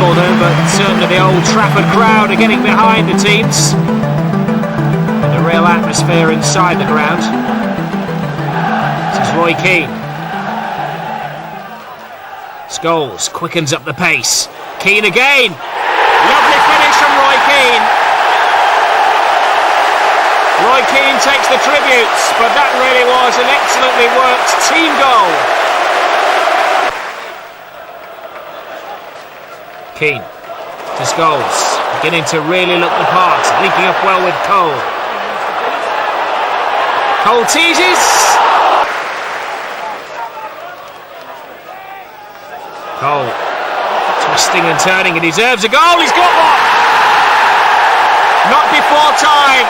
for them, but certainly the Old Trafford crowd are getting behind the teams. And a real atmosphere inside the ground. This is Roy Keane. Scholes quickens up the pace. Keane again. Lovely finish from Roy Keane. Roy Keane takes the tributes, but that really was an excellently worked team goal. Keane to Scholes, beginning to really look the part, linking up well with Cole. Cole teases. Cole twisting and turning, he deserves a goal. He's got one. Not before time.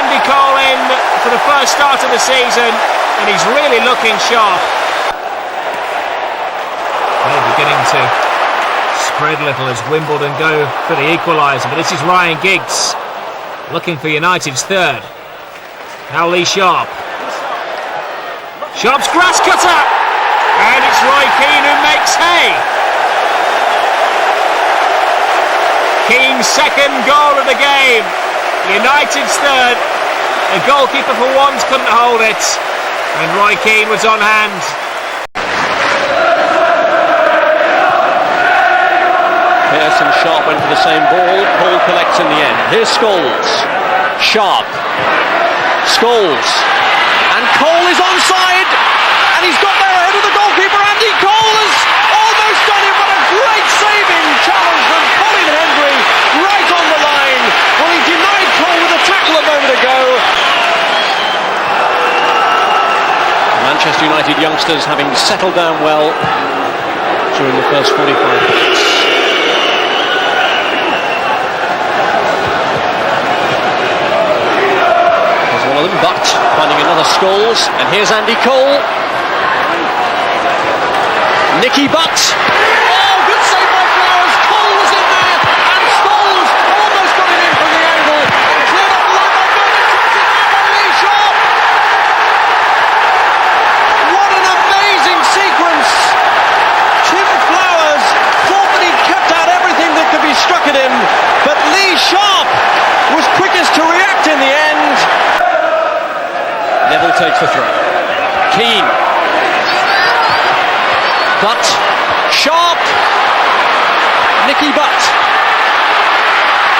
Andy Cole in for the first start of the season, and he's really looking sharp. They're beginning to spread a little as Wimbledon go for the equaliser, but this is Ryan Giggs looking for United's third. Now Lee Sharp. Sharp's grass cutter, and it's Roy Keane who makes hay. Keane's second goal of the game. United's third. The goalkeeper for once couldn't hold it, and Roy Keane was on hand. Pearce and Sharp went for the same ball. Cole collects in the end. Here's Scholes. Sharp. Scholes. And Cole is onside, and he's got there ahead of the goalkeeper. Andy Cole has almost done it, but a great saving challenge from Colin Hendry right on the line. Well, he denied Cole with a tackle a moment ago. Manchester United youngsters having settled down well during the first 45 minutes. There's one of them, but finding another Scholes, and here's Andy Cole. Nicky Butt. Oh, good save by Flowers. Cole was in there, and Scholes almost got him in from the angle. And cleared up the line by Lee Sharp. What an amazing sequence. Tim Flowers thought that he'd kept out everything that could be struck at him, but Lee Sharp was quickest to react in the end. Neville takes the throw. Keane. Butt, Sharp, Nicky Butt.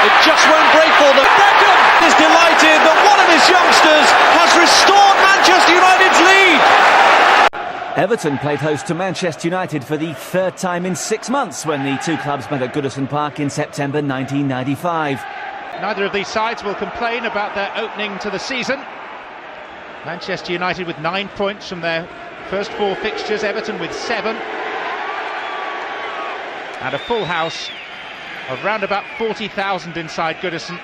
It just won't break for them. Beckham is delighted that one of his youngsters has restored Manchester United's lead. Everton played host to Manchester United for the third time in 6 months when the two clubs met at Goodison Park in September 1995. Neither of these sides will complain about their opening to the season. Manchester United with 9 points from their first 4 fixtures, Everton with 7. And a full house of round about 40,000 inside Goodison.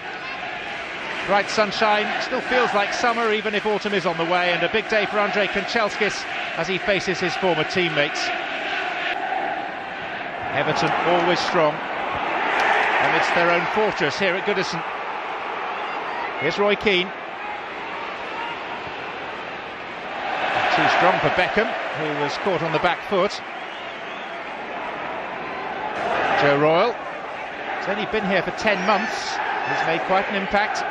Bright sunshine, still feels like summer even if autumn is on the way, and a big day for Andrei Kanchelskis as he faces his former teammates. Everton always strong amidst their own fortress here at Goodison. Here's Roy Keane. Too strong for Beckham, who was caught on the back foot. Joe Royle has only been here for 10 months. He's made quite an impact,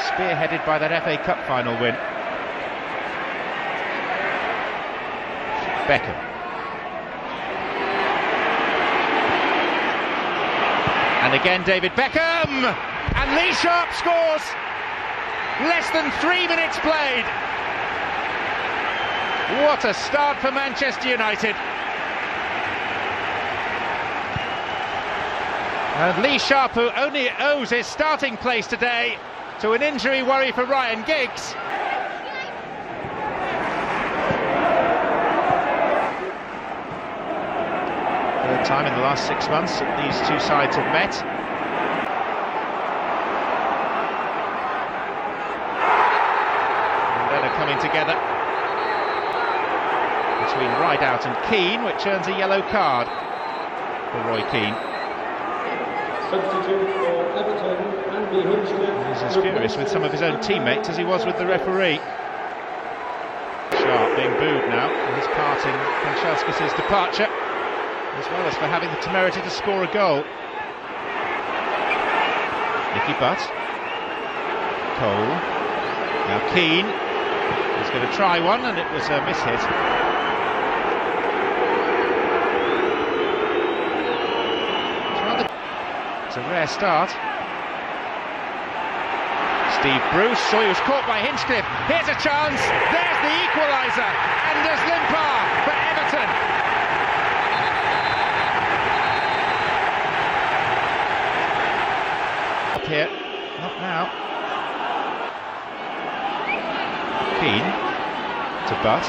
spearheaded by that FA Cup final win. Beckham. And again David Beckham! And Lee Sharp scores! Less than 3 minutes played. What a start for Manchester United. And Lee Sharp, who only owes his starting place today to an injury worry for Ryan Giggs. Third time in the last 6 months that these two sides have met. And then are coming together between Rideout and Keane, which earns a yellow card for Roy Keane. He's as furious with some of his own teammates as he was with the referee. Sharp being booed now for his part in Kanchelskis' departure. as well as for having the temerity to score a goal. Nicky Butt. Cole. Now KEANE. He's going to try one, and it was a miss-hit. It's a rare start. Steve Bruce, saw he was caught by Hinchcliffe. Here's a chance. There's the equaliser. Anders Limpar for Everton. Up here, not now. KEANE to Butt.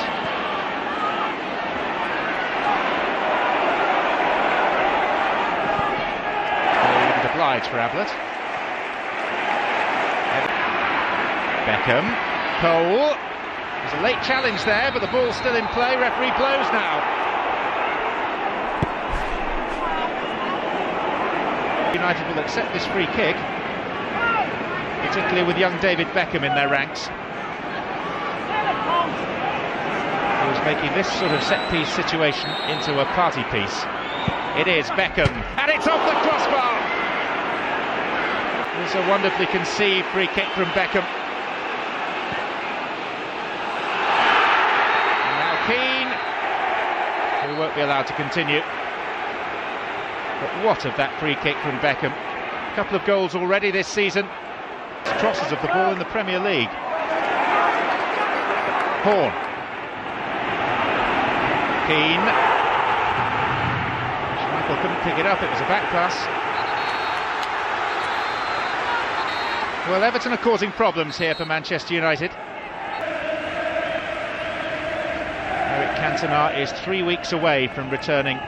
Obliged for Ablett. Beckham. Cole. There's a late challenge there, but the ball's still in play. Referee blows now. United will accept this free kick, particularly with young David Beckham in their ranks. He was making this sort of set-piece situation into a party piece. It is Beckham, and it's off the crossbar. It's a wonderfully conceived free kick from Beckham. And now KEANE, who won't be allowed to continue. But what of that free kick from Beckham? A couple of goals already this season. Crosses of the ball in the Premier League. Horn. KEANE. Michael couldn't pick it up, it was a back pass. Well, Everton are causing problems here for Manchester United. Eric Cantona is 3 weeks away from returning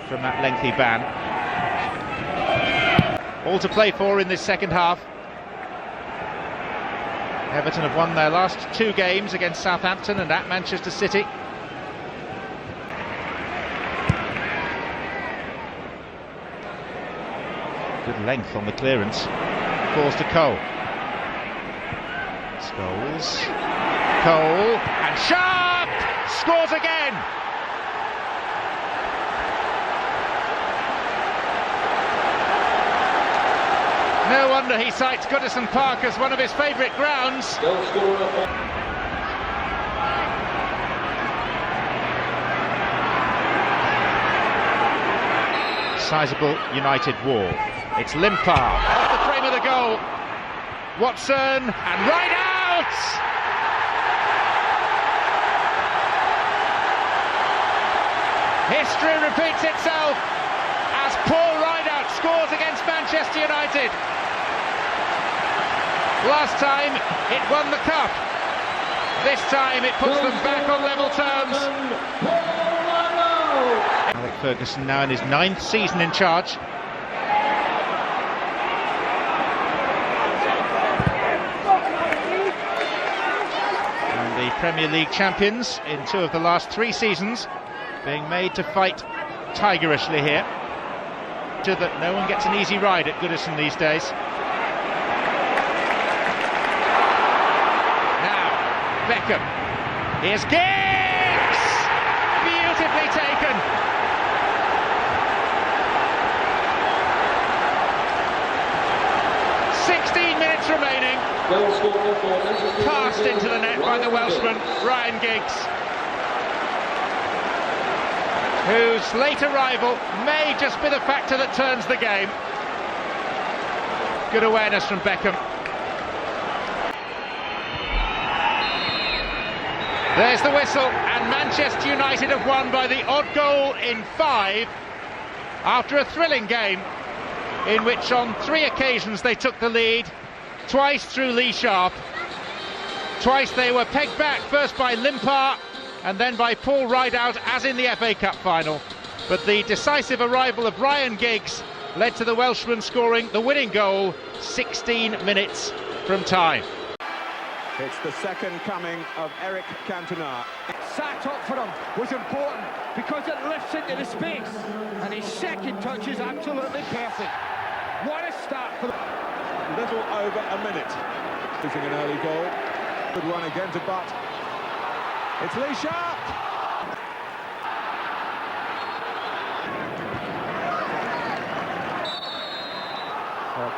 from that lengthy ban. All to play for in this second half. Everton have won their last 2 games against Southampton and at Manchester City. Good length on the clearance. Falls to Cole. Scholes. Cole. And Sharp! Scores again! No wonder he cites Goodison Park as one of his favourite grounds. Sizable United wall. It's Limpar off the frame of the goal. Watson and right out! History repeats itself as Paul Rideout scores against Manchester United. Last time it won the cup. This time it puts them back on level terms. Alec Ferguson now in his 9th season in charge. And the Premier League champions in 2 of the last 3 seasons being made to fight tigerishly here. That no one gets an easy ride at Goodison these days. Now, Beckham. Here's Giggs! Beautifully taken. .16 minutes remaining. Passed into the net by the Welshman, Ryan Giggs, whose late arrival may just be the factor that turns the game. Good awareness from Beckham. There's the whistle, and Manchester United have won by the odd goal in 5 after a thrilling game in which on 3 occasions they took the lead, twice through Lee Sharp. Twice they were pegged back, first by Limpar and then by Paul Rideout, as in the FA Cup final. But the decisive arrival of Ryan Giggs led to the Welshman scoring the winning goal 16 minutes from time. It's the second coming of Eric Cantona. Sat up for him was important because it lifts into the space, and his second touch is absolutely perfect. What a start for them. Little over a minute. Fishing an early goal. Good one again to Butt. It's Lee Sharp.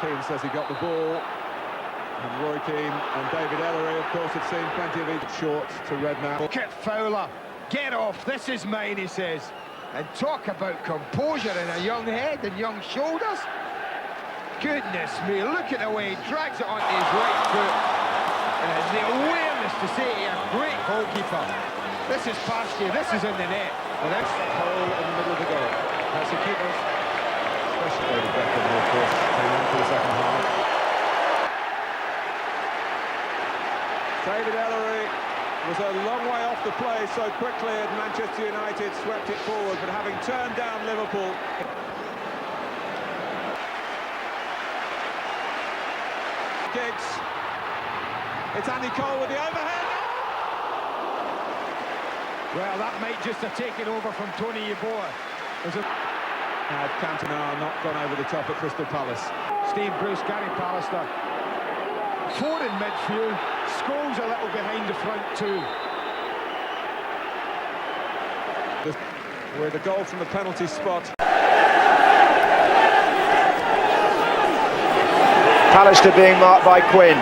Keane says he got the ball. And Roy Keane and David Ellery, of course, have seen plenty of each shorts to Redknapp. Get Fowler, get off, this is mine, he says. And talk about composure and a young head and young shoulders. Goodness me, look at the way he drags it onto his right foot. And the awareness to say a great goalkeeper. This is past you, this is in the net. The next hole in the middle of the goal. That's the keepers. Especially David Beckham, of course, came on for the second half. David Ellery was a long way off the play so quickly and Manchester United swept it forward, but having turned down Liverpool. Giggs. It's Andy Cole with the overhead. Well, that might just have taken over from Tony Yeboah. Had Cantona not gone over the top at Crystal Palace. Steve Bruce, Gary Pallister. 4 in midfield, Scholes a little behind the front too. With a goal from the penalty spot. Pallister being marked by Quinn.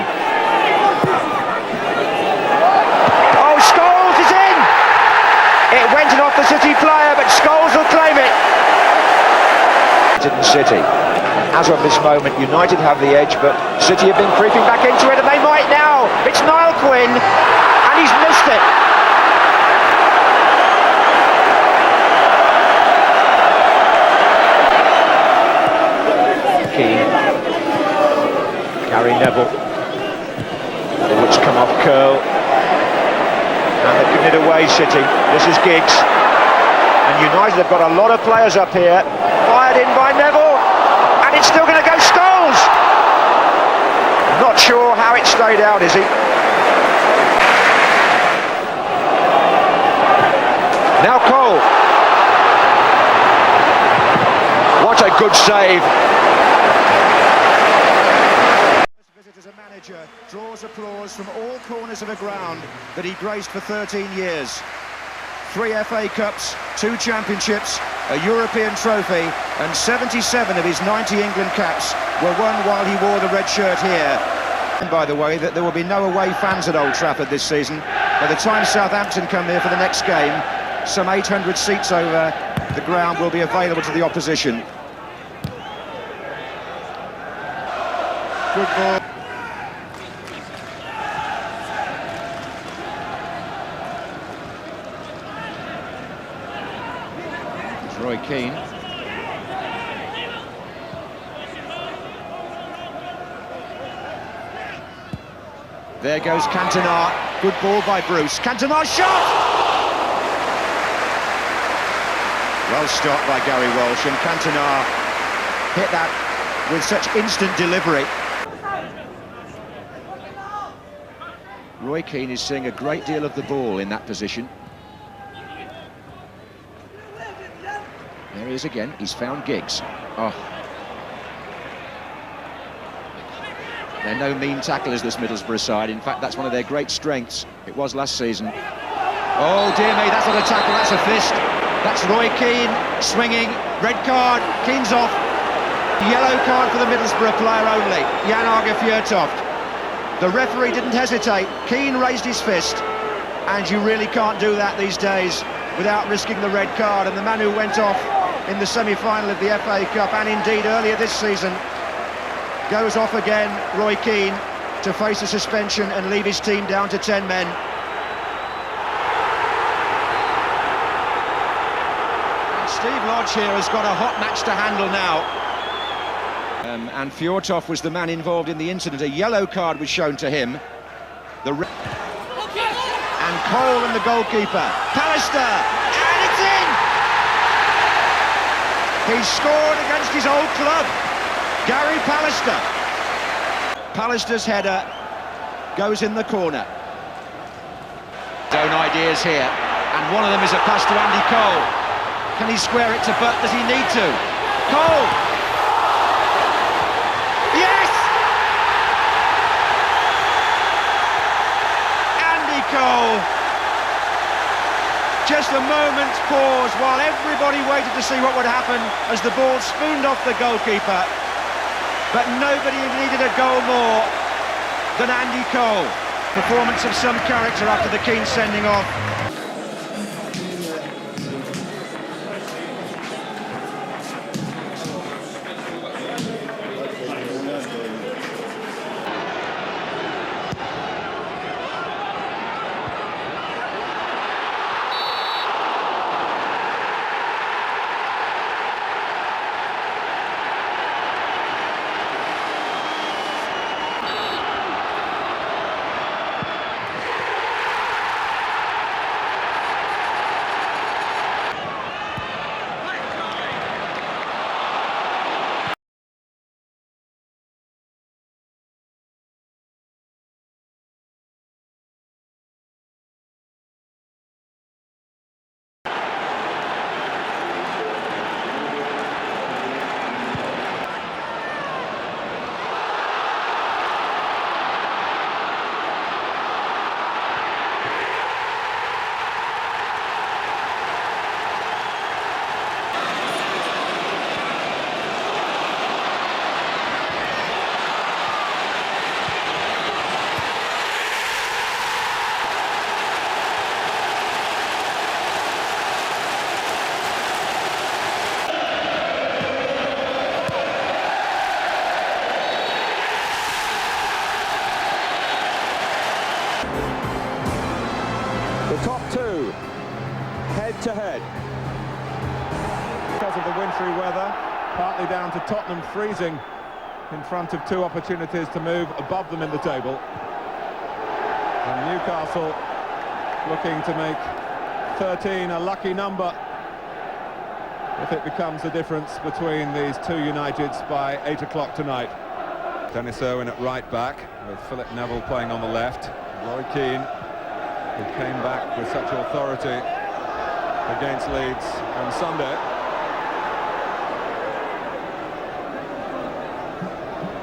Oh, Scholes is in! It went in off the City player, but Scholes will claim it. City. As of this moment, United have the edge, but City have been creeping back into it, and they might now. It's Niall Quinn, and he's missed it. Keane, Gary Neville, which come off curl, and they've given it away. City. This is Giggs, and United have got a lot of players up here. Fired in by Neville, and it's still going to go Scholes. Not sure how it stayed out, is he? Now Cole. What a good save. Visit as a manager draws applause from all corners of the ground that he graced for 13 years. 3 FA Cups, 2 Championships, a European trophy, and 77 of his 90 England caps were won while he wore the red shirt here. And by the way, that there will be no away fans at Old Trafford this season. By the time Southampton come here for the next game, some 800 seats over the ground will be available to the opposition. Good ball. Roy Keane. There goes Cantona. Good ball by Bruce. Cantona shot! Well stopped by Gary Walsh, and Cantona hit that with such instant delivery. Roy Keane is seeing a great deal of the ball in that position. There he is again, he's found Giggs. Oh. They're no mean tacklers, this Middlesbrough side. In fact, that's one of their great strengths. It was last season. Oh, dear me, that's not a tackle, that's a fist. That's Roy Keane swinging. Red card, Keane's off. Yellow card for the Middlesbrough player only, Jan Arge Fjørtoft. The referee didn't hesitate. Keane raised his fist. And you really can't do that these days without risking the red card. And the man who went off in the semi-final of the FA Cup, and indeed earlier this season, goes off again, Roy Keane, to face a suspension and leave his team down to 10 men. And Steve Lodge here has got a hot match to handle now. And Fjørtoft was the man involved in the incident. A yellow card was shown to him. And Cole and the goalkeeper. Pallister, and it's in! He scored against his old club. Gary Pallister. Pallister's header goes in the corner. His own ideas here, and one of them is a pass to Andy Cole. Can he square it to Butt? Does he need to? Cole! Yes! Andy Cole. Just a moment's pause while everybody waited to see what would happen as the ball spooned off the goalkeeper. but nobody needed a goal more than Andy Cole. Performance of some character after the KEANE sending off. The top two, head-to-head. Because of the wintry weather, partly down to Tottenham freezing in front of two opportunities to move above them in the table. And Newcastle looking to make 13 a lucky number if it becomes the difference between these two Uniteds by 8 o'clock tonight. Dennis Irwin at right back, with Philip Neville playing on the left. Roy Keane, who came back with such authority against Leeds on Sunday.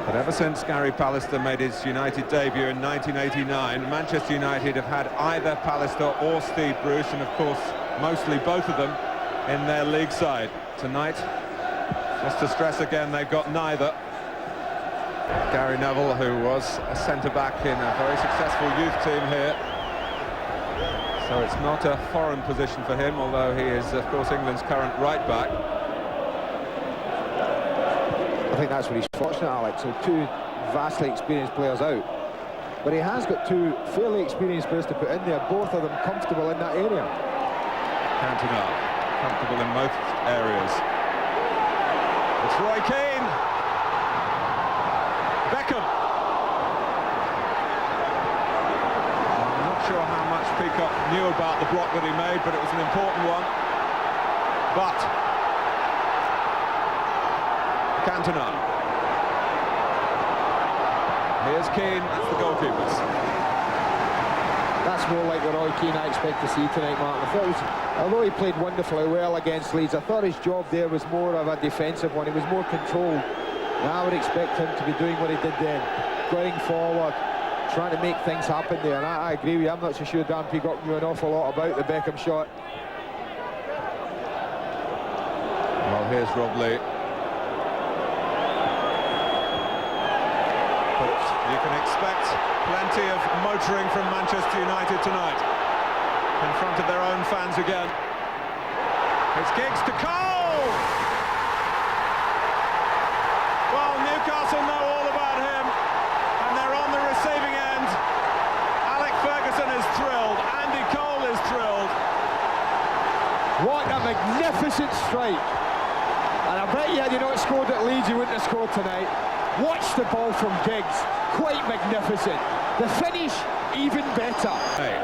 But ever since Gary Pallister made his United debut in 1989, Manchester United have had either Pallister or Steve Bruce, and of course mostly both of them in their league side. Tonight, just to stress again, they've got neither. Gary Neville, who was a centre-back in a very successful youth team here, so it's not a foreign position for him, although he is, of course, England's current right-back. I think that's where he's fortunate, Alex. So two vastly experienced players out. But he has got two fairly experienced players to put in there, both of them comfortable in that area. Cantona, comfortable in most areas. It's Roy Keane. Beckham. I'm not sure how much Peacock knew about the block that he made, but it was an important one. But Cantona. Here's Keane, that's the goalkeepers. That's more like the Roy Keane I expect to see tonight, Martin. I thought although he played wonderfully well against Leeds, I thought his job there was more of a defensive one. He was more controlled. And I would expect him to be doing what he did then, going forward, trying to make things happen there. And I agree with you. I'm not so sure Dan Peacock knew an awful lot about the Beckham shot. Well, here's Rob Lee. But you can expect plenty of motoring from Manchester United tonight, in front of their own fans again. It's Giggs to Cole! Well, Newcastle know all about him, and they're on the receiving end. Alec Ferguson is thrilled, Andy Cole is thrilled. What a magnificent strike. And I bet you had you not scored at Leeds, you wouldn't have scored tonight. Watch the ball from Giggs, quite magnificent. The finish, even better. Hey.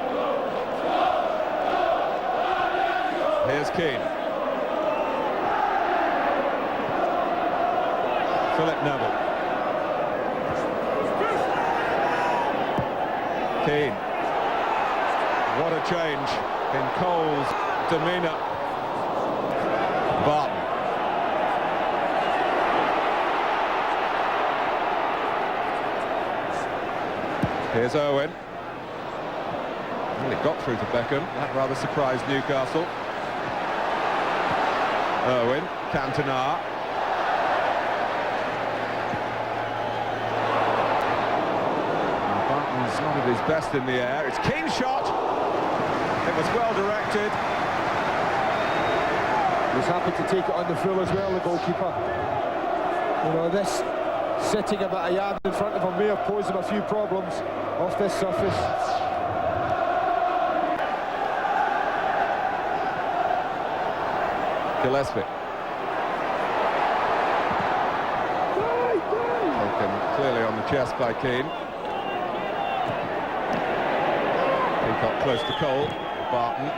Here's Keane. Philip Neville. Keane. What a change in Cole's demeanour. Barton. Here's Irwin. Well, it got through to Beckham. That rather surprised Newcastle. Irwin, Cantona. He's not at his best in the air. It's Keane's shot. It was well directed. He's happy to take it on the full as well, the goalkeeper. You know, this sitting about a yard in front of him may have posed him a few problems off this surface. Gillespie. Taken clearly on the chest by Keane. Peacock close to Cole. Barton.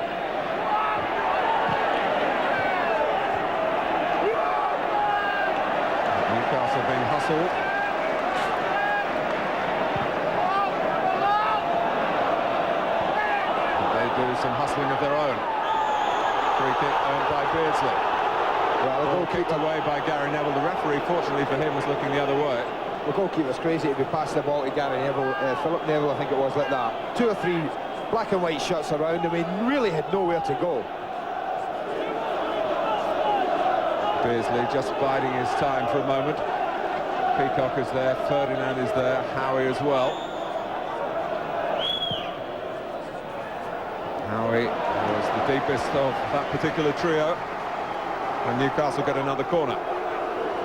Newcastle being hustled. They do some hustling of their own. Free kick owned by Beardsley. Well, the goal kicked away by Gary Neville. The referee, fortunately for him, was looking the other way. The goalkeeper's crazy to be passing the ball to Gary Neville. Philip Neville, I think it was, like that. 2 or 3 black and white shots around him. He really had nowhere to go. Beardsley just biding his time for a moment. Peacock is there, Ferdinand is there, Howie as well. Howie was the deepest of that particular trio, and Newcastle get another corner.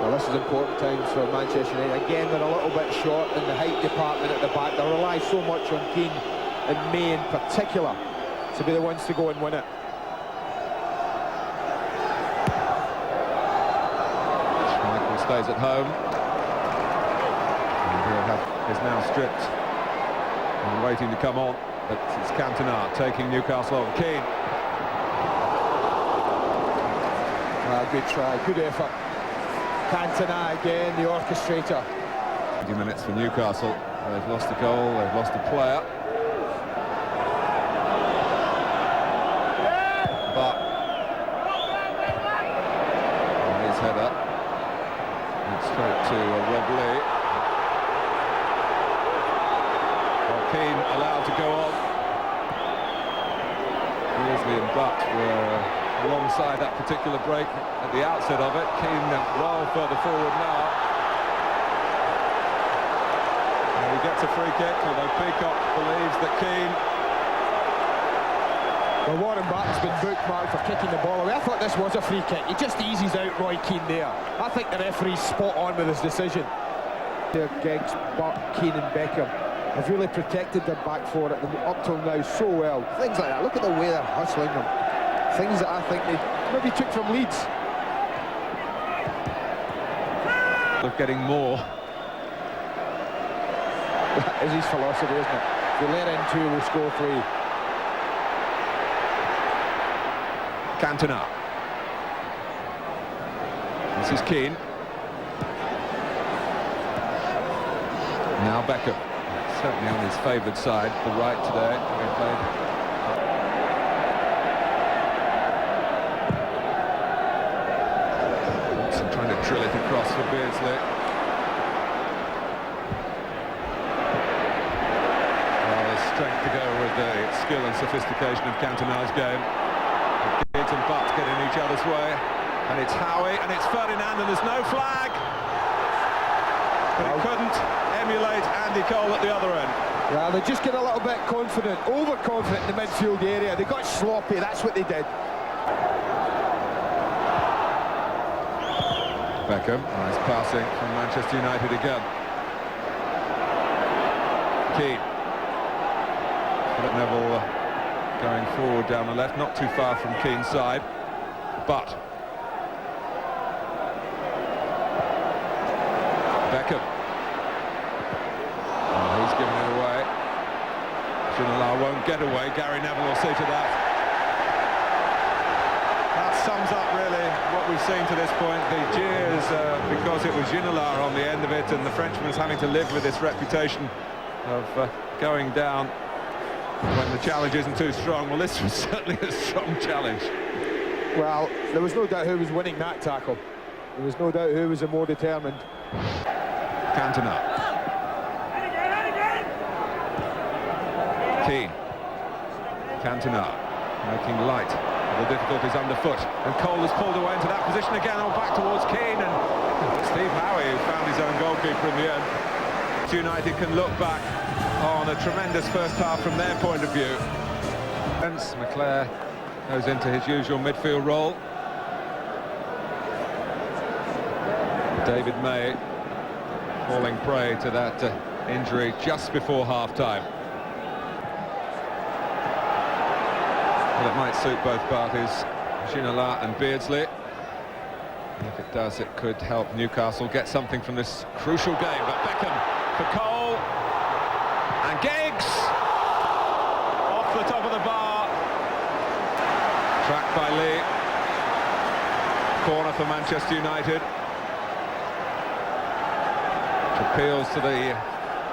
Well, this is important times for Manchester United. Again, they're a little bit short in the height department at the back. They rely so much on Keane and May in particular to be the ones to go and win it. Michael stays at home. And is now stripped and waiting to come on. But it's Cantona taking Newcastle over. Keane. Well, good try, good effort. Cantona again, the orchestrator. 20 minutes for Newcastle. They've lost a goal, they've lost a player. But his header. And straight to Rob Lee. Keane allowed to go on. Beardsley and Butt were alongside that particular break at the outset of it. Keane well further forward now. And he gets a free kick, although Peacock believes that Keane... Well, Warren Barton's been bookmarked for kicking the ball away. I thought this was a free kick. He just eases out Roy Keane there. I think the referee's spot on with his decision. Giggs, Butt, Keane and Beckham have really protected their back four up till now so well. Things like that. Look at the way they're hustling them. Things that I think they maybe took from Leeds. They're getting more. That is his philosophy, isn't it? If we let in 2, we'll score 3. Cantona. This is Keane. Now Beckham. Certainly on his favoured side, the right today. We played. Hansen trying to drill it across for Beardsley. Well, there's strength to go with the skill and sophistication of Cantona's game. Giggs and Butt get in each other's way. And it's Howie, and it's Ferdinand, and there's no flag. But it couldn't emulate Andy Cole at the other end. Yeah, they just get a little bit confident, overconfident in the midfield area. They got sloppy, that's what they did. Beckham, nice passing from Manchester United again. Keane. Philip Neville going forward down the left, not too far from Keane's side. But Beckham. Oh, he's giving it away. Ginola won't get away. Gary Neville will see to that. That sums up really what we've seen to this point. The jeers because it was Ginola on the end of it, and the Frenchman's having to live with this reputation of going down when the challenge isn't too strong. Well, this was certainly a strong challenge. Well, there was no doubt who was winning that tackle. There was no doubt who was the more determined. Cantona. Keane. Cantona making light of the difficulties underfoot, and Cole has pulled away into that position again. Oh, back towards Keane, and Steve Howie, who found his own goalkeeper in the end. United can look back on a tremendous first half from their point of view. Hence, McClare goes into his usual midfield role. David May falling prey to that injury just before half-time. Well, it might suit both parties, Ginola and Beardsley. And if it does, it could help Newcastle get something from this crucial game. But Beckham for Cole, and Giggs off the top of the bar. Tracked by Lee. Corner for Manchester United. Which appeals to the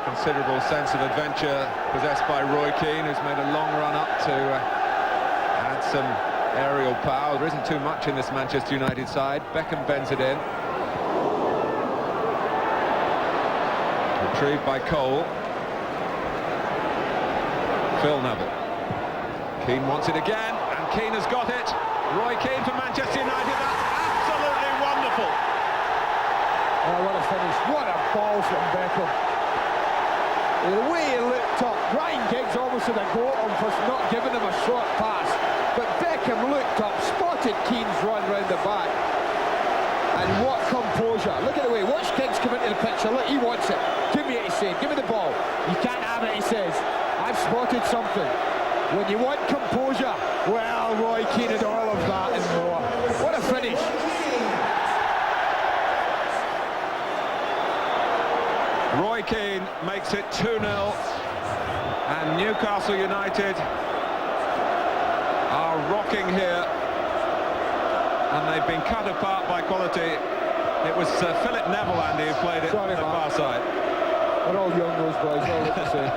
considerable sense of adventure possessed by Roy Keane, who's made a long run up to add some aerial power. There isn't too much in this Manchester United side. Beckham bends it in. Retrieved by Cole. Phil Neville. Keane wants it again, and Keane has got it. Roy Keane for Manchester United. That's absolutely wonderful. Oh, what a finish. What a ball from Beckham. The way he looked up, Ryan Giggs almost had a go at him for not giving him a short pass. But Beckham looked up, spotted Keane's run round the back. And what composure. Look at the way, watch Giggs come into the picture. Look, he wants it. Give me it, he said. Give me the ball. You can't have it, he says. I've spotted something. When you want composure, well, Roy Keane had all of that and more. What a finish. Roy Keane makes it 2-0, and Newcastle United are rocking here, and they've been cut apart by quality. It was Philip Neville, Andy, who played it on the far side. They're all young, those boys, all look the same.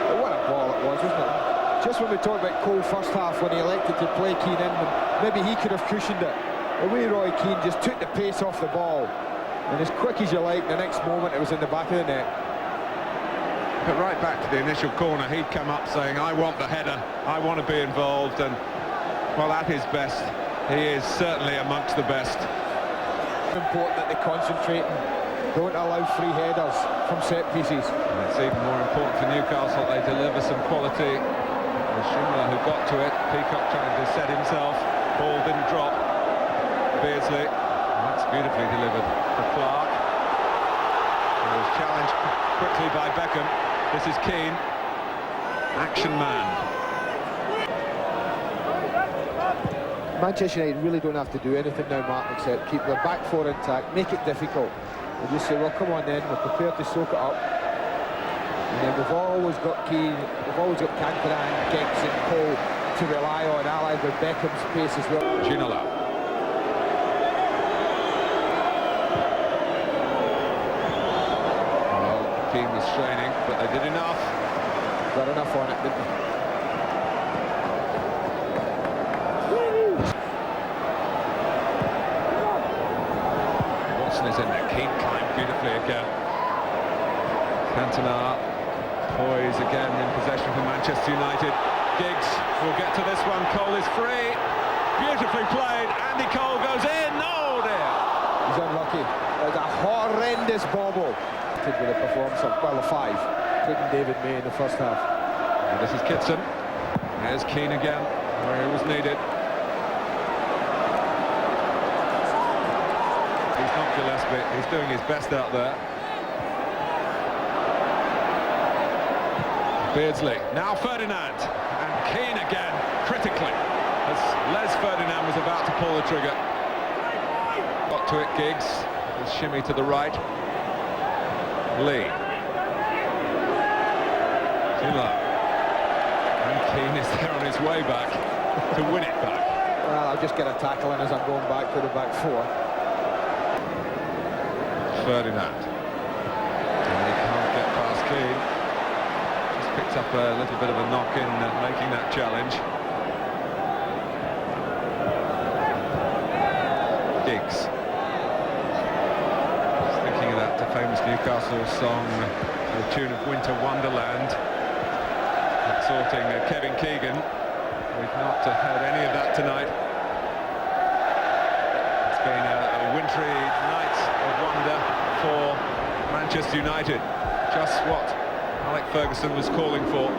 But what a ball it was, wasn't it? Just when we talked about Cole first half, when he elected to play Keane in, maybe he could have cushioned it. The way Roy Keane just took the pace off the ball, and as quick as you like, the next moment it was in the back of the net. But right back to the initial corner, he'd come up saying, I want the header, I want to be involved, and, well, at his best, he is certainly amongst the best. It's important that they concentrate and don't allow free headers from set pieces. And it's even more important for Newcastle, they deliver some quality. It was Schindler who got to it, Peacock trying to set himself, ball didn't drop. Beardsley, and that's beautifully delivered for Clark. He was challenged quickly by Beckham. This is Keane, action man. Manchester United really don't have to do anything now, Mark, except keep their back four intact, make it difficult. And just say, well, come on then, we're prepared to soak it up. And then we've always got Keane, we've always got Cantona and Giggs and Cole to rely on, allied with Beckham's pace as well. Ginola. Well, Keane was straining, but they did enough. Got enough on it, didn't they? Is in there. Keane climbed beautifully again. Cantona poise again in possession for Manchester United. Giggs will get to this one. Cole is free. Beautifully played. Andy Cole goes in. Oh dear. He's unlucky. There's a horrendous bobble. With a performance of, well, a 5, including David May in the first half. And this is Kitson. There's Keane again, where he was needed. He's not Gillespie, he's doing his best out there. Beardsley, now Ferdinand, and Keane again, critically, as Les Ferdinand was about to pull the trigger. Got to it, Giggs, with shimmy to the right. Lee. Ginola. And Keane is there on his way back to win it back. Well, I'll just get a tackle in as I'm going back to the back four. Ferdinand. And he can't get past Keane. Just picked up a little bit of a knock in making that challenge. Giggs. Just thinking of that famous Newcastle song, the tune of Winter Wonderland, exhorting Kevin Keegan. We've not heard any of that tonight. It's been a wintry night of wonder for Manchester United. Just what Alec Ferguson was calling for.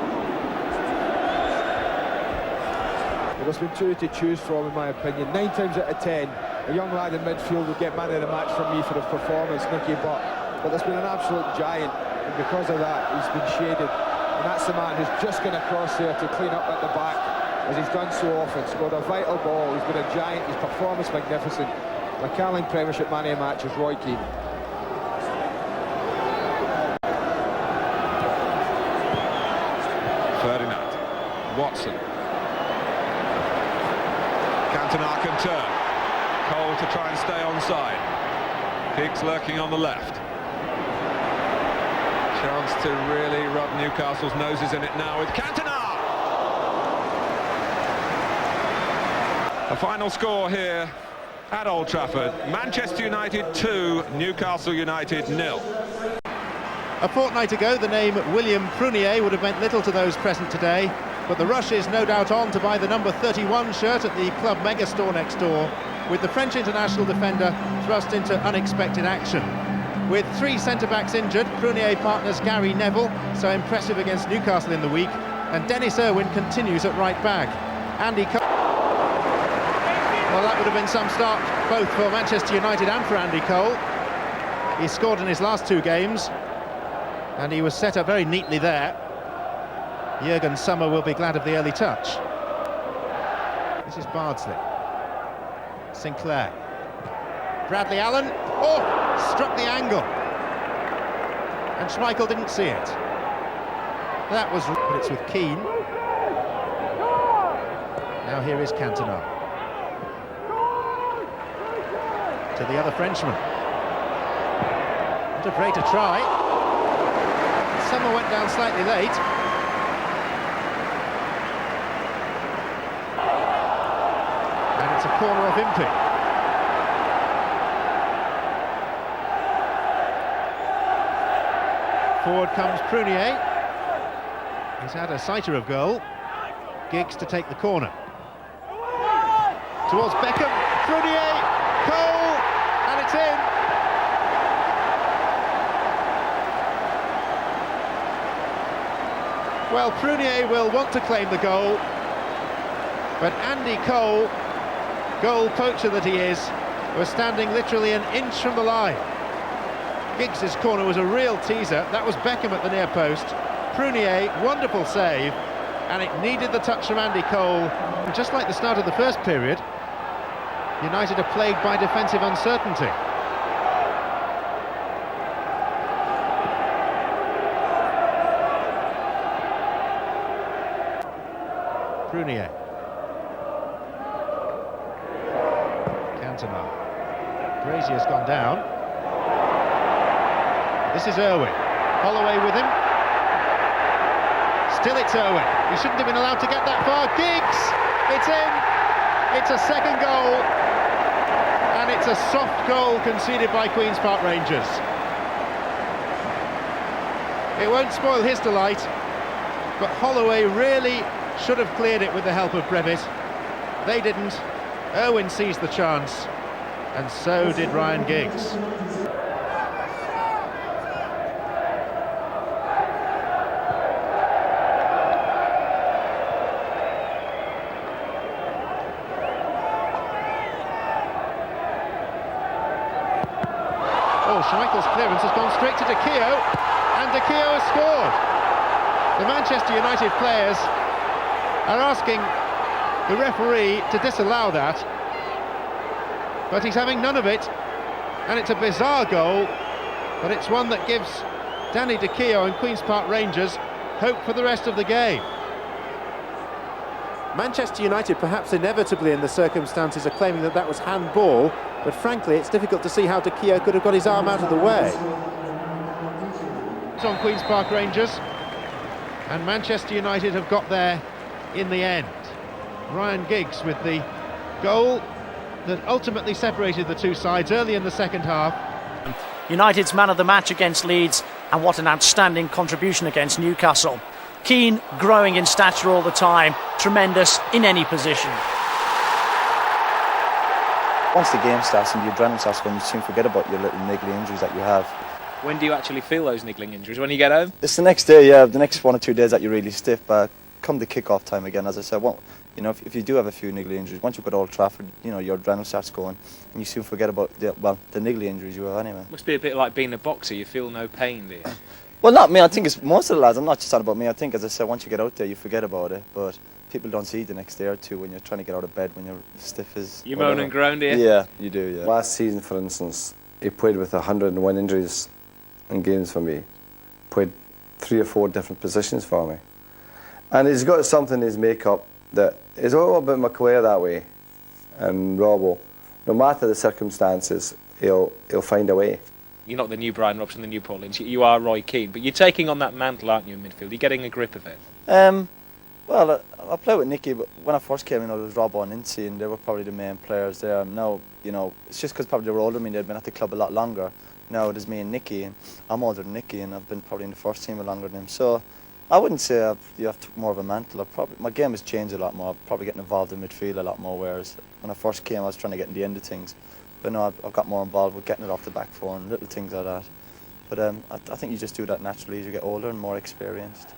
Well, there's been two to choose from, in my opinion. 9 times out of 10, a young lad in midfield will get man of the match from me for his performance, Nicky Butt. But there's been an absolute giant, and because of that, he's been shaded. And that's the man who's just gone across there to clean up at the back, as he's done so often. Scored a vital ball. He's been a giant. His performance magnificent. The KEANE Premiership man of the match is Roy Keane. Ferdinand, Watson. Cantona can turn. Cole to try and stay onside. Giggs lurking on the left. Chance to really rub Newcastle's noses in it now with Cantona! The final score here at Old Trafford. Manchester United 2, Newcastle United 0. A fortnight ago, the name William Prunier would have meant little to those present today, but the rush is no doubt on to buy the number 31 shirt at the club megastore next door, with the French international defender thrust into unexpected action. With 3 centre-backs injured, Prunier partners Gary Neville, so impressive against Newcastle in the week, and Dennis Irwin continues at right back. Andy Cole... Well, that would have been some start both for Manchester United and for Andy Cole. He scored in his last 2 games, and he was set up very neatly there. Jurgen Sommer will be glad of the early touch. This is Bardsley. Sinclair. Bradley Allen. Oh! Struck the angle. And Schmeichel didn't see it. That was... But it's with Keane. Now here is Cantona. To the other Frenchman. Not afraid to try. Sommer went down slightly late. And it's a corner off Impey. Forward comes Prunier. He's had a sighter of goal. Giggs to take the corner. Towards Beckham. Prunier. Cole. And it's in. Well, Prunier will want to claim the goal, but Andy Cole, goal poacher that he is, was standing literally an inch from the line. Giggs' corner was a real teaser. That was Beckham at the near post. Prunier, wonderful save, and it needed the touch from Andy Cole. And just like the start of the first period, United are plagued by defensive uncertainty. Prunier. Cantona. Brazier's gone down. This is Irwin. Holloway with him. Still it's Irwin. He shouldn't have been allowed to get that far. Giggs! It's in! It's a second goal. And it's a soft goal conceded by Queen's Park Rangers. It won't spoil his delight, but Holloway really should have cleared it with the help of Brevitt. They didn't. Irwin seized the chance, and so did Ryan Giggs. Oh, Schmeichel's clearance has gone straight to De Gea, and De Gea has scored. The Manchester United players are asking the referee to disallow that, but he's having none of it, and it's a bizarre goal, but it's one that gives Danny De Gea and Queen's Park Rangers hope for the rest of the game. Manchester United, perhaps inevitably in the circumstances, are claiming that that was handball, but frankly it's difficult to see how De Gea could have got his arm out of the way. It's on Queen's Park Rangers, and Manchester United have got there in the end. Ryan Giggs with the goal that ultimately separated the two sides early in the second half. United's man of the match against Leeds, and what an outstanding contribution against Newcastle. Keane growing in stature all the time, tremendous in any position. Once the game starts and the adrenaline starts going, you soon forget about your little niggly injuries that you have. When do you actually feel those niggling injuries? When you get home? It's the next day, yeah. The next 1 or 2 days that you're really stiff, but come the kick-off time again, as I said, you know, if you do have a few niggly injuries, once you've got Old Trafford, you know, your adrenaline starts going, and you soon forget about the niggly injuries you have anyway. Must be a bit like being a boxer. You feel no pain, do you? Well, not me. I think it's most of the lads. I'm not just talking about me. I think, as I said, once you get out there, you forget about it. But people don't see the next day or two when you're trying to get out of bed when you're stiff as. You moan and groan, do you? Yeah, you do. Yeah. Last season, for instance, he played with 101 injuries in games for me. Played 3 or 4 different positions for me, and he's got something in his makeup that is a little bit McClare that way, and Robbo. No matter the circumstances, he'll find a way. You're not the new Brian Robson, the new Paul Lynch. You are Roy Keane, but you're taking on that mantle, aren't you, in midfield? You're getting a grip of it. Well, I play with Nicky, but when I first came in, it was Robbo and Incy, and they were probably the main players there. Now, you know, it's just because probably they were older than me, they'd been at the club a lot longer. Now it is me and Nicky, and I'm older than Nicky, and I've been probably in the first team longer than him. So I wouldn't say you have more of a mantle. My game has changed a lot more. I'm probably getting involved in midfield a lot more, whereas when I first came, I was trying to get in the end of things. But no, I've got more involved with getting it off the back four and little things like that. But I think you just do that naturally as you get older and more experienced.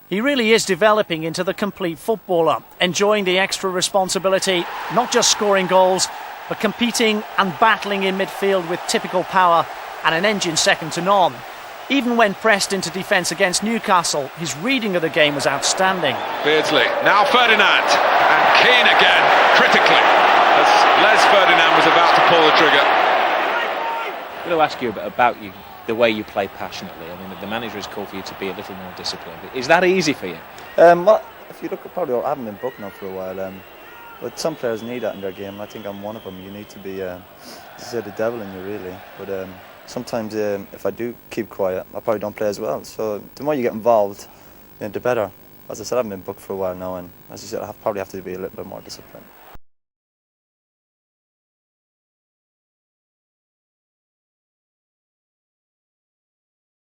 He really is developing into the complete footballer, enjoying the extra responsibility, not just scoring goals, but competing and battling in midfield with typical power and an engine second to none. Even when pressed into defence against Newcastle, his reading of the game was outstanding. Beardsley, now Ferdinand, and Keane again, critically, as Les Ferdinand was about to pull the trigger. I'm going to ask you a bit about the way you play passionately. I mean, the manager has called for you to be a little more disciplined. Is that easy for you? Well, if you look at probably, I haven't been booked now for a while, but some players need that in their game. I think I'm one of them. You need to be, the devil in you, really. But sometimes if I do keep quiet, I probably don't play as well. So the more you get involved, the better. As I said, I haven't been booked for a while now, and as you said, I probably have to be a little bit more disciplined.